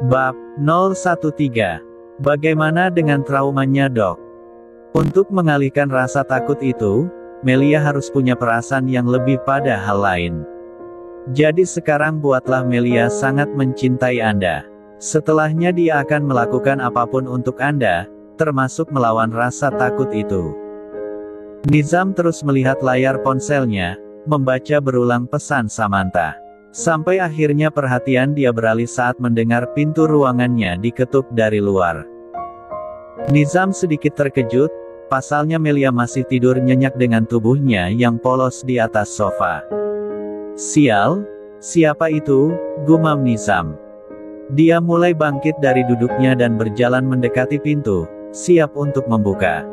Bab 013. Bagaimana dengan traumanya, Dok? Untuk mengalihkan rasa takut itu, Melia harus punya perasaan yang lebih pada hal lain. Jadi sekarang buatlah Melia sangat mencintai Anda. Setelahnya dia akan melakukan apapun untuk Anda, termasuk melawan rasa takut itu. Nizam terus melihat layar ponselnya, membaca berulang pesan Samantha. Sampai akhirnya perhatian dia beralih saat mendengar pintu ruangannya diketuk dari luar. Nizam sedikit terkejut, pasalnya Melia masih tidur nyenyak dengan tubuhnya yang polos di atas sofa. Sial, siapa itu? Gumam Nizam. Dia mulai bangkit dari duduknya dan berjalan mendekati pintu, siap untuk membuka.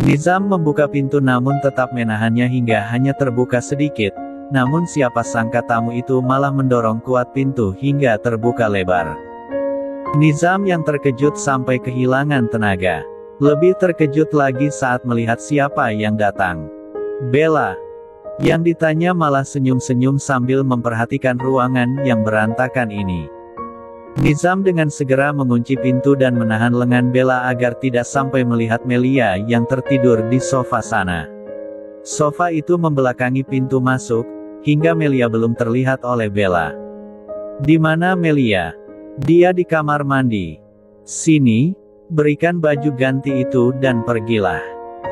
Nizam membuka pintu namun tetap menahannya hingga hanya terbuka sedikit, namun siapa sangka tamu itu malah mendorong kuat pintu hingga terbuka lebar. Nizam yang terkejut sampai kehilangan tenaga. Lebih terkejut lagi saat melihat siapa yang datang. Bella. Yang ditanya malah senyum-senyum sambil memperhatikan ruangan yang berantakan ini. Nizam dengan segera mengunci pintu dan menahan lengan Bella agar tidak sampai melihat Melia yang tertidur di sofa sana. Sofa itu membelakangi pintu masuk, hingga Melia belum terlihat oleh Bella. Di mana Melia? Dia di kamar mandi. Sini, berikan baju ganti itu dan pergilah.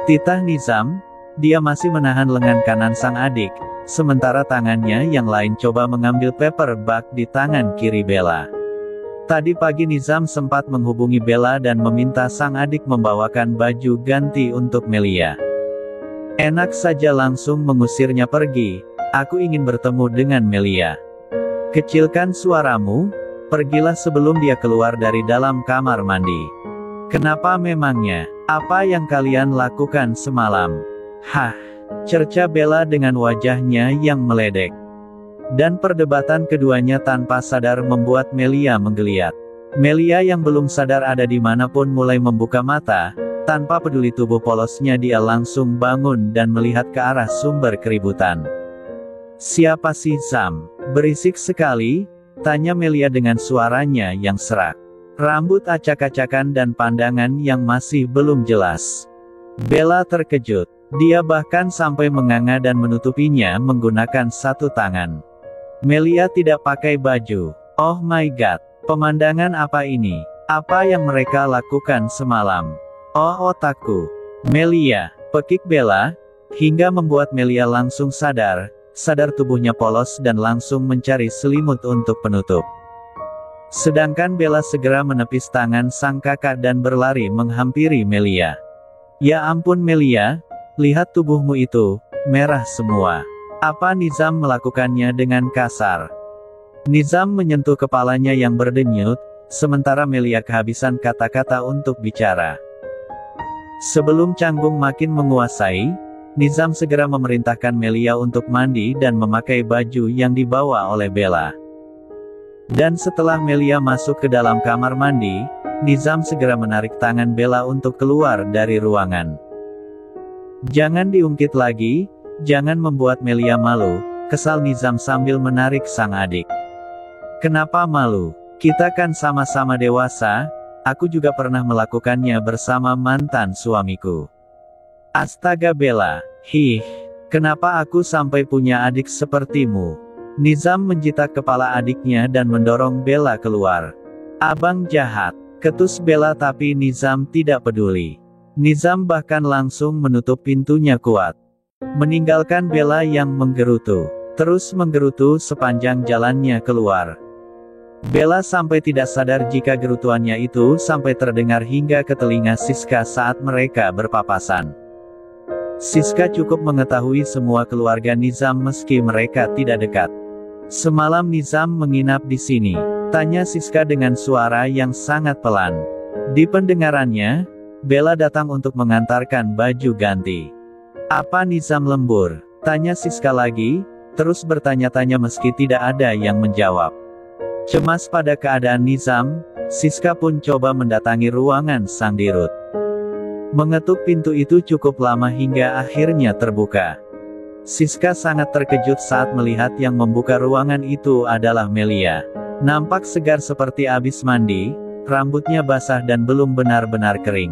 Titah Nizam. Dia masih menahan lengan kanan sang adik, sementara tangannya yang lain coba mengambil paper bag di tangan kiri Bella. Tadi pagi Nizam sempat menghubungi Bella dan meminta sang adik membawakan baju ganti untuk Melia. Enak saja langsung mengusirnya pergi. Aku ingin bertemu dengan Melia. Kecilkan suaramu, pergilah sebelum dia keluar dari dalam kamar mandi. Kenapa memangnya? Apa yang kalian lakukan semalam? Hah, cerca Bella dengan wajahnya yang meledek. Dan perdebatan keduanya tanpa sadar membuat Melia menggeliat. Melia yang belum sadar ada di manapun mulai membuka mata, tanpa peduli tubuh polosnya dia langsung bangun dan melihat ke arah sumber keributan. Siapa sih Sam? Berisik sekali, tanya Melia dengan suaranya yang serak. Rambut acak-acakan dan pandangan yang masih belum jelas. Bella terkejut. Dia bahkan sampai menganga dan menutupinya menggunakan satu tangan. Melia tidak pakai baju. Oh my god, pemandangan apa ini? Apa yang mereka lakukan semalam? Oh otakku. Melia, pekik Bella, hingga membuat Melia langsung sadar tubuhnya polos dan langsung mencari selimut untuk penutup. Sedangkan Bella segera menepis tangan sang kakak dan berlari menghampiri Melia. Ya ampun Melia, lihat tubuhmu itu, merah semua. Apa Nizam melakukannya dengan kasar? Nizam menyentuh kepalanya yang berdenyut, sementara Melia kehabisan kata-kata untuk bicara. Sebelum canggung makin menguasai, Nizam segera memerintahkan Melia untuk mandi dan memakai baju yang dibawa oleh Bella. Dan setelah Melia masuk ke dalam kamar mandi, Nizam segera menarik tangan Bella untuk keluar dari ruangan. Jangan diungkit lagi, jangan membuat Melia malu, kesal Nizam sambil menarik sang adik. Kenapa malu? Kita kan sama-sama dewasa, aku juga pernah melakukannya bersama mantan suamiku. Astaga Bella, kenapa aku sampai punya adik sepertimu? Nizam menjitak kepala adiknya dan mendorong Bella keluar. Abang jahat, ketus Bella tapi Nizam tidak peduli. Nizam bahkan langsung menutup pintunya kuat. Meninggalkan Bella yang menggerutu. Terus menggerutu sepanjang jalannya keluar. Bella sampai tidak sadar jika gerutuannya itu sampai terdengar hingga ke telinga Siska saat mereka berpapasan. Siska cukup mengetahui semua keluarga Nizam meski mereka tidak dekat. Semalam Nizam menginap di sini, tanya Siska dengan suara yang sangat pelan. Di pendengarannya, Bella datang untuk mengantarkan baju ganti. Apa Nizam lembur? Tanya Siska lagi, terus bertanya-tanya meski tidak ada yang menjawab. Cemas pada keadaan Nizam, Siska pun coba mendatangi ruangan sang dirut. Mengetuk pintu itu cukup lama hingga akhirnya terbuka. Siska sangat terkejut saat melihat yang membuka ruangan itu adalah Melia. Nampak segar seperti habis mandi, rambutnya basah dan belum benar-benar kering.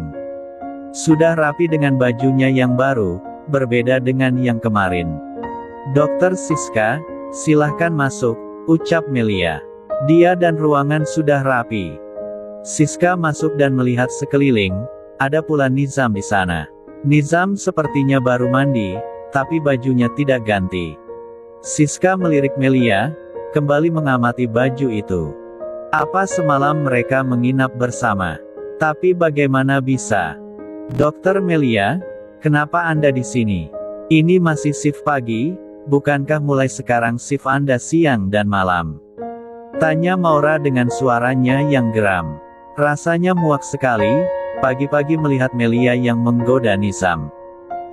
Sudah rapi dengan bajunya yang baru, berbeda dengan yang kemarin. "Dokter Siska, silahkan masuk," ucap Melia. Dia dan ruangan sudah rapi. Siska masuk dan melihat sekeliling, ada pula Nizam di sana. Nizam sepertinya baru mandi, tapi bajunya tidak ganti. Siska melirik Melia, kembali mengamati baju itu. Apa semalam mereka menginap bersama? Tapi bagaimana bisa? "Dokter Melia, kenapa Anda di sini? Ini masih shift pagi, bukankah mulai sekarang shift Anda siang dan malam?" tanya Maura dengan suaranya yang geram. Rasanya muak sekali, pagi-pagi melihat Melia yang menggoda Nizam.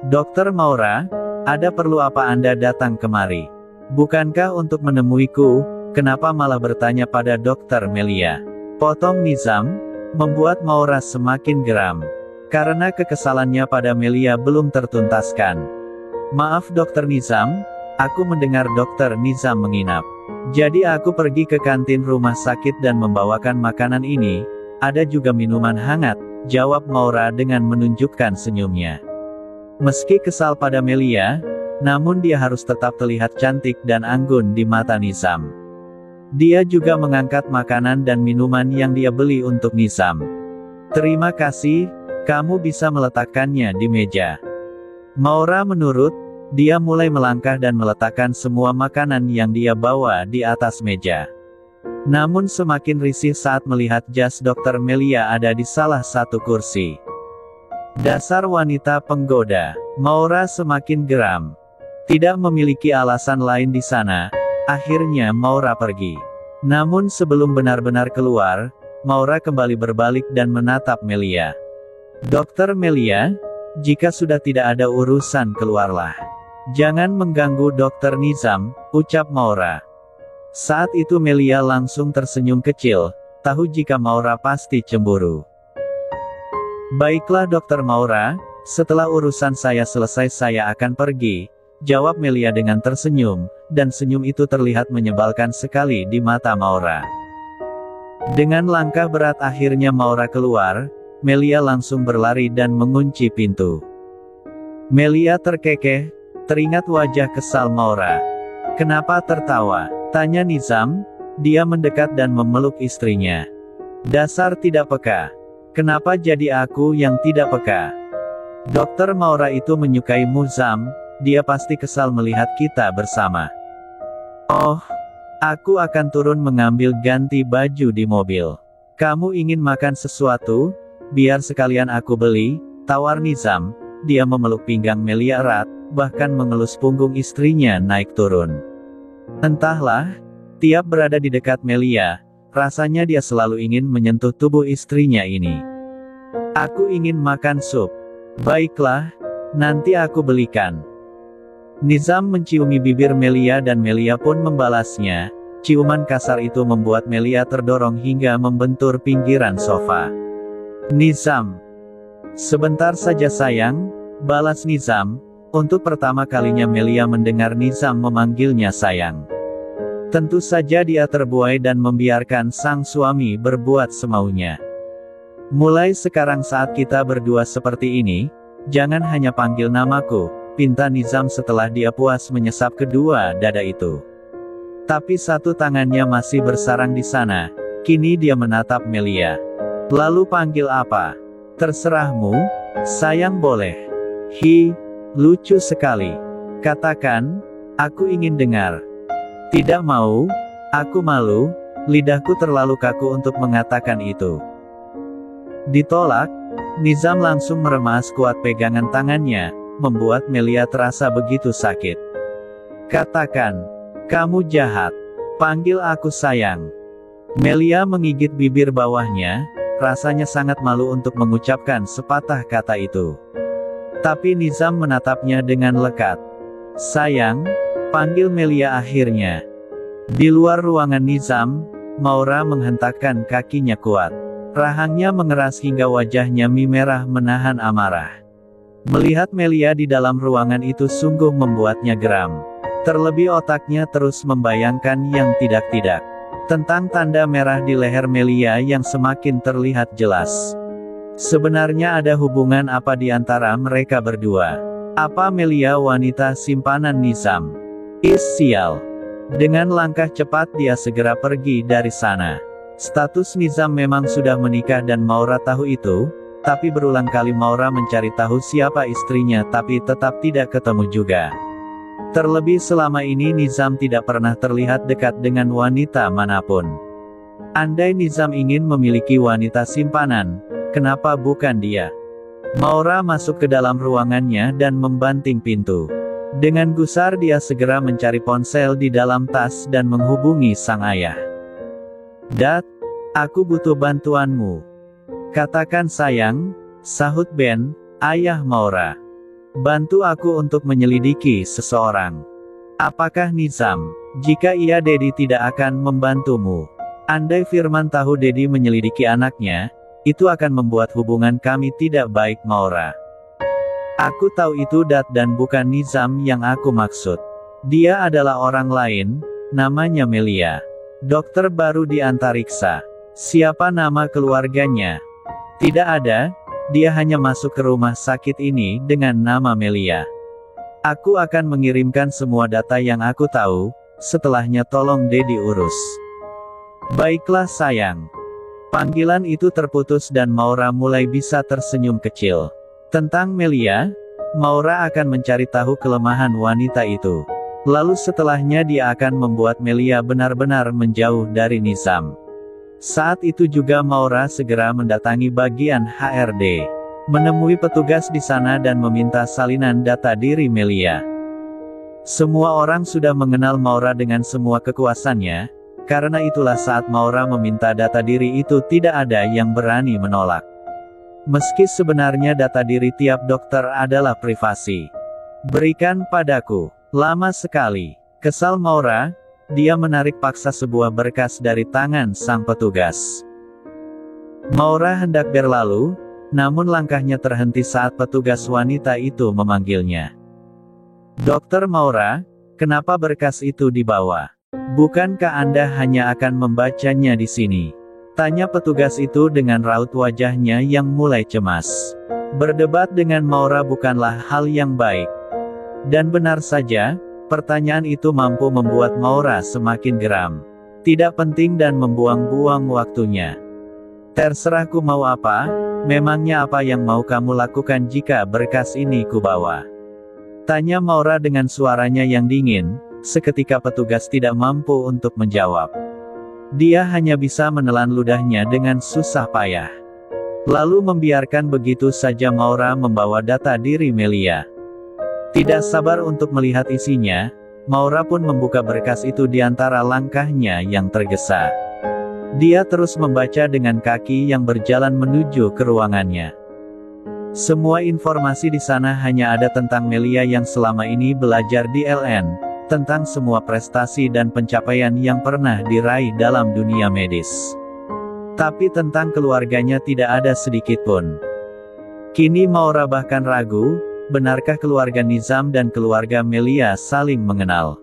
"Dokter Maura, ada perlu apa Anda datang kemari? Bukankah untuk menemuiku, kenapa malah bertanya pada Dokter Melia?" potong Nizam, membuat Maura semakin geram. Karena kekesalannya pada Melia belum tertuntaskan. "Maaf Dokter Nizam, aku mendengar Dokter Nizam menginap. Jadi aku pergi ke kantin rumah sakit dan membawakan makanan ini, ada juga minuman hangat," jawab Maura dengan menunjukkan senyumnya. Meski kesal pada Melia, namun dia harus tetap terlihat cantik dan anggun di mata Nizam. Dia juga mengangkat makanan dan minuman yang dia beli untuk Nizam. "Terima kasih, kamu bisa meletakkannya di meja." Maura menurut, dia mulai melangkah dan meletakkan semua makanan yang dia bawa di atas meja. Namun semakin risih saat melihat jas Dokter Melia ada di salah satu kursi. Dasar wanita penggoda, Maura semakin geram. Tidak memiliki alasan lain di sana, akhirnya Maura pergi. Namun sebelum benar-benar keluar, Maura kembali berbalik dan menatap Melia. "Dokter Melia, jika sudah tidak ada urusan keluarlah. Jangan mengganggu Dokter Nizam," ucap Maura. Saat itu Melia langsung tersenyum kecil, tahu jika Maura pasti cemburu. "Baiklah Dokter Maura, setelah urusan saya selesai saya akan pergi," jawab Melia dengan tersenyum, dan senyum itu terlihat menyebalkan sekali di mata Maura. Dengan langkah berat akhirnya Maura keluar, Melia langsung berlari dan mengunci pintu. Melia terkekeh, teringat wajah kesal Maura. "Kenapa tertawa?" tanya Nizam. Dia mendekat dan memeluk istrinya. "Dasar tidak peka. Kenapa jadi aku yang tidak peka? Dokter Maura itu menyukai Nizam. Dia pasti kesal melihat kita bersama." "Oh, aku akan turun mengambil ganti baju di mobil. Kamu ingin makan sesuatu? Biar sekalian aku beli," tawar Nizam. Dia memeluk pinggang Melia erat, bahkan mengelus punggung istrinya naik turun. Entahlah, tiap berada di dekat Melia, rasanya dia selalu ingin menyentuh tubuh istrinya ini. "Aku ingin makan sup." "Baiklah, nanti aku belikan." Nizam menciumi bibir Melia dan Melia pun membalasnya. Ciuman kasar itu membuat Melia terdorong hingga membentur pinggiran sofa. "Nizam. Sebentar saja sayang," balas Nizam. Untuk pertama kalinya Melia mendengar Nizam memanggilnya sayang. Tentu saja dia terbuai dan membiarkan sang suami berbuat semaunya. "Mulai sekarang saat kita berdua seperti ini, jangan hanya panggil namaku," pinta Nizam setelah dia puas menyesap kedua dada itu. Tapi satu tangannya masih bersarang di sana. Kini dia menatap Melia. "Lalu panggil apa?" "Terserahmu, sayang boleh." "Hi, lucu sekali. Katakan, aku ingin dengar." "Tidak mau, aku malu, lidahku terlalu kaku untuk mengatakan itu." Ditolak, Nizam langsung meremas kuat pegangan tangannya, membuat Melia terasa begitu sakit. "Katakan, kamu jahat. Panggil aku sayang." Melia menggigit bibir bawahnya, rasanya sangat malu untuk mengucapkan sepatah kata itu. Tapi Nizam menatapnya dengan lekat. "Sayang," panggil Melia akhirnya. Di luar ruangan Nizam, Maura menghentakkan kakinya kuat. Rahangnya mengeras hingga wajahnya merah menahan amarah. Melihat Melia di dalam ruangan itu sungguh membuatnya geram. Terlebih otaknya terus membayangkan yang tidak-tidak. Tentang tanda merah di leher Melia yang semakin terlihat jelas. Sebenarnya ada hubungan apa di antara mereka berdua? Apa Melia wanita simpanan Nizam? Sial. Dengan langkah cepat dia segera pergi dari sana. Status Nizam memang sudah menikah dan Maura tahu itu, tapi berulang kali Maura mencari tahu siapa istrinya tapi tetap tidak ketemu juga. Terlebih selama ini Nizam tidak pernah terlihat dekat dengan wanita manapun. Andai Nizam ingin memiliki wanita simpanan, kenapa bukan dia? Maura masuk ke dalam ruangannya dan membanting pintu. Dengan gusar dia segera mencari ponsel di dalam tas dan menghubungi sang ayah. "Dad, aku butuh bantuanmu." "Katakan sayang," sahut Ben, ayah Maura. "Bantu aku untuk menyelidiki seseorang." "Apakah Nizam? Jika iya Dedi tidak akan membantumu." Andai Firman tahu Dedi menyelidiki anaknya, itu akan membuat hubungan kami tidak baik Maura. "Aku tahu itu Dad dan bukan Nizam yang aku maksud. Dia adalah orang lain, namanya Melia. Dokter baru di antariksa." "Siapa nama keluarganya?" "Tidak ada, dia hanya masuk ke rumah sakit ini dengan nama Melia. Aku akan mengirimkan semua data yang aku tahu, setelahnya tolong Dedi urus." "Baiklah sayang." Panggilan itu terputus dan Maura mulai bisa tersenyum kecil. Tentang Melia, Maura akan mencari tahu kelemahan wanita itu. Lalu setelahnya dia akan membuat Melia benar-benar menjauh dari Nizam. Saat itu juga Maura segera mendatangi bagian HRD. Menemui petugas di sana dan meminta salinan data diri Melia. Semua orang sudah mengenal Maura dengan semua kekuasannya, karena itulah saat Maura meminta data diri itu tidak ada yang berani menolak. Meski sebenarnya data diri tiap dokter adalah privasi. "Berikan padaku." "Lama sekali." Kesal Maura, dia menarik paksa sebuah berkas dari tangan sang petugas. Maura hendak berlalu, namun langkahnya terhenti saat petugas wanita itu memanggilnya. "Dokter Maura, kenapa berkas itu dibawa? Bukankah Anda hanya akan membacanya di sini?" Tanya petugas itu dengan raut wajahnya yang mulai cemas. Berdebat dengan Maura bukanlah hal yang baik. Dan benar saja, pertanyaan itu mampu membuat Maura semakin geram. Tidak penting dan membuang-buang waktunya. "Terserahku mau apa, memangnya apa yang mau kamu lakukan jika berkas ini kubawa?" Tanya Maura dengan suaranya yang dingin, seketika petugas tidak mampu untuk menjawab. Dia hanya bisa menelan ludahnya dengan susah payah. Lalu membiarkan begitu saja Maura membawa data diri Melia. Tidak sabar untuk melihat isinya, Maura pun membuka berkas itu di antara langkahnya yang tergesa. Dia terus membaca dengan kaki yang berjalan menuju ke ruangannya. Semua informasi di sana hanya ada tentang Melia yang selama ini belajar di LN, tentang semua prestasi dan pencapaian yang pernah diraih dalam dunia medis. Tapi tentang keluarganya tidak ada sedikit pun. Kini Maura bahkan ragu, benarkah keluarga Nizam dan keluarga Melia saling mengenal?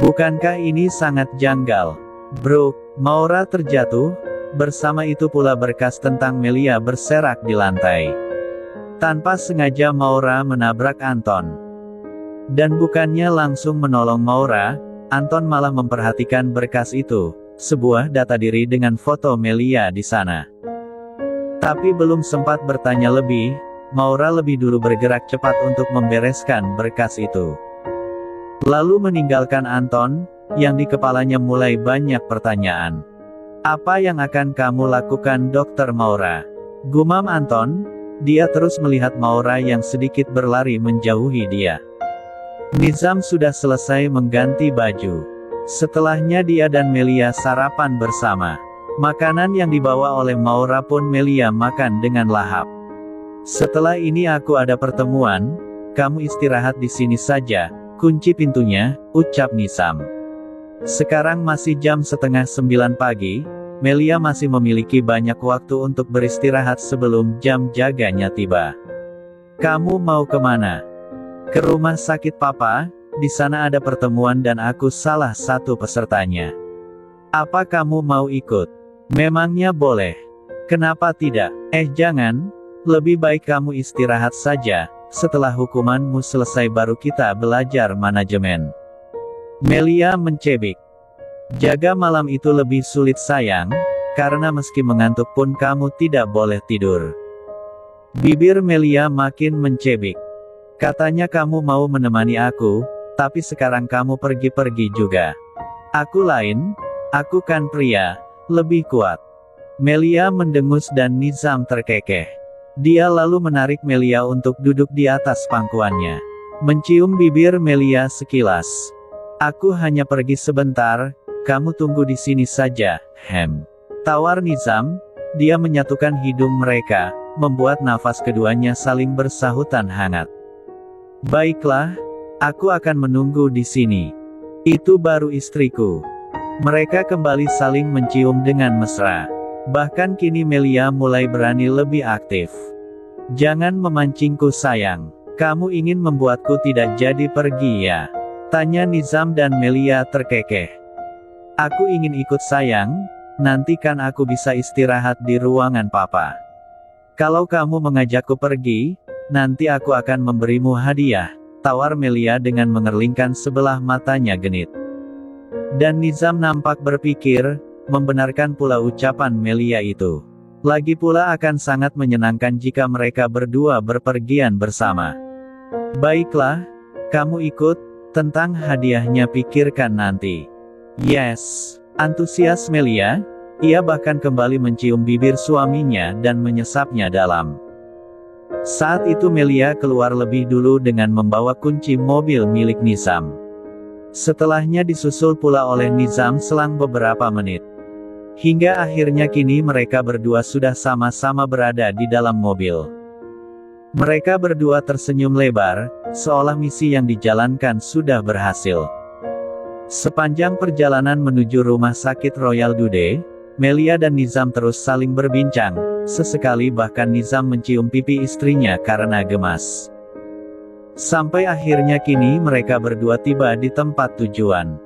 Bukankah ini sangat janggal? Bro, Maura terjatuh, bersama itu pula berkas tentang Melia berserak di lantai. Tanpa sengaja Maura menabrak Anton. Dan bukannya langsung menolong Maura, Anton malah memperhatikan berkas itu, sebuah data diri dengan foto Melia di sana. Tapi belum sempat bertanya lebih, Maura lebih dulu bergerak cepat untuk membereskan berkas itu. Lalu meninggalkan Anton, yang di kepalanya mulai banyak pertanyaan. "Apa yang akan kamu lakukan Dokter Maura?" gumam Anton. Dia terus melihat Maura yang sedikit berlari menjauhi dia. Nizam sudah selesai mengganti baju. Setelahnya dia dan Melia sarapan bersama. Makanan yang dibawa oleh Maura pun Melia makan dengan lahap. "Setelah ini aku ada pertemuan, kamu istirahat di sini saja, kunci pintunya," ucap Nizam. Sekarang masih jam 8:30 pagi, Melia masih memiliki banyak waktu untuk beristirahat sebelum jam jaganya tiba. "Kamu mau kemana?" "Ke rumah sakit Papa, di sana ada pertemuan dan aku salah satu pesertanya." Apa kamu mau ikut? Memangnya boleh. Kenapa tidak? Jangan. Lebih baik kamu istirahat saja. Setelah hukumanmu selesai baru kita belajar manajemen. Melia mencebik. Jaga malam itu lebih sulit sayang, karena meski mengantuk pun kamu tidak boleh tidur. Bibir Melia makin mencebik. Katanya kamu mau menemani aku, tapi sekarang kamu pergi-pergi juga. Aku lain, aku kan pria, lebih kuat. Melia mendengus dan Nizam terkekeh. Dia lalu menarik Melia untuk duduk di atas pangkuannya. Mencium bibir Melia sekilas. Aku hanya pergi sebentar, kamu tunggu di sini saja, tawar Nizam. Dia menyatukan hidung mereka, membuat nafas keduanya saling bersahutan hangat. Baiklah, aku akan menunggu di sini. Itu baru istriku. Mereka kembali saling mencium dengan mesra. Bahkan kini Melia mulai berani lebih aktif. Jangan memancingku sayang. Kamu ingin membuatku tidak jadi pergi ya? Tanya Nizam dan Melia terkekeh. Aku ingin ikut sayang, nanti kan aku bisa istirahat di ruangan papa. Kalau kamu mengajakku pergi, nanti aku akan memberimu hadiah, tawar Melia dengan mengerlingkan sebelah matanya genit. Dan Nizam nampak berpikir, membenarkan pula ucapan Melia itu. Lagi pula akan sangat menyenangkan jika mereka berdua berpergian bersama. Baiklah, kamu ikut, tentang hadiahnya pikirkan nanti. Yes, antusias Melia. Ia bahkan kembali mencium bibir suaminya dan menyesapnya dalam. Saat itu Melia keluar lebih dulu dengan membawa kunci mobil milik Nizam. Setelahnya disusul pula oleh Nizam selang beberapa menit. Hingga akhirnya kini mereka berdua sudah sama-sama berada di dalam mobil. Mereka berdua tersenyum lebar, seolah misi yang dijalankan sudah berhasil. Sepanjang perjalanan menuju rumah sakit Royal Dude, Melia dan Nizam terus saling berbincang, sesekali bahkan Nizam mencium pipi istrinya karena gemas. Sampai akhirnya kini mereka berdua tiba di tempat tujuan.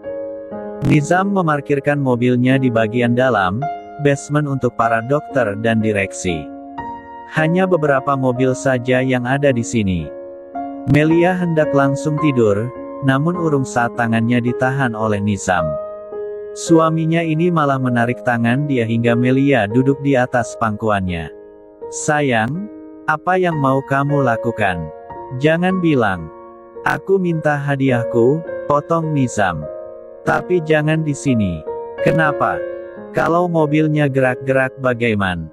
Nizam memarkirkan mobilnya di bagian dalam, basement untuk para dokter dan direksi. Hanya beberapa mobil saja yang ada di sini. Melia hendak langsung tidur, namun urung saat tangannya ditahan oleh Nizam. Suaminya ini malah menarik tangan dia hingga Melia duduk di atas pangkuannya. Sayang, apa yang mau kamu lakukan? Jangan bilang. Aku minta hadiahku, potong Nizam. Tapi jangan di sini. Kenapa? Kalau mobilnya gerak-gerak bagaimana?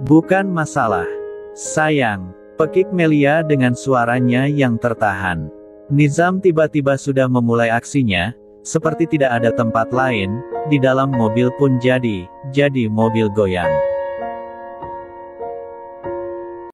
Bukan masalah. Sayang, pekik Melia dengan suaranya yang tertahan. Nizam tiba-tiba sudah memulai aksinya. Seperti tidak ada tempat lain, di dalam mobil pun jadi mobil goyang.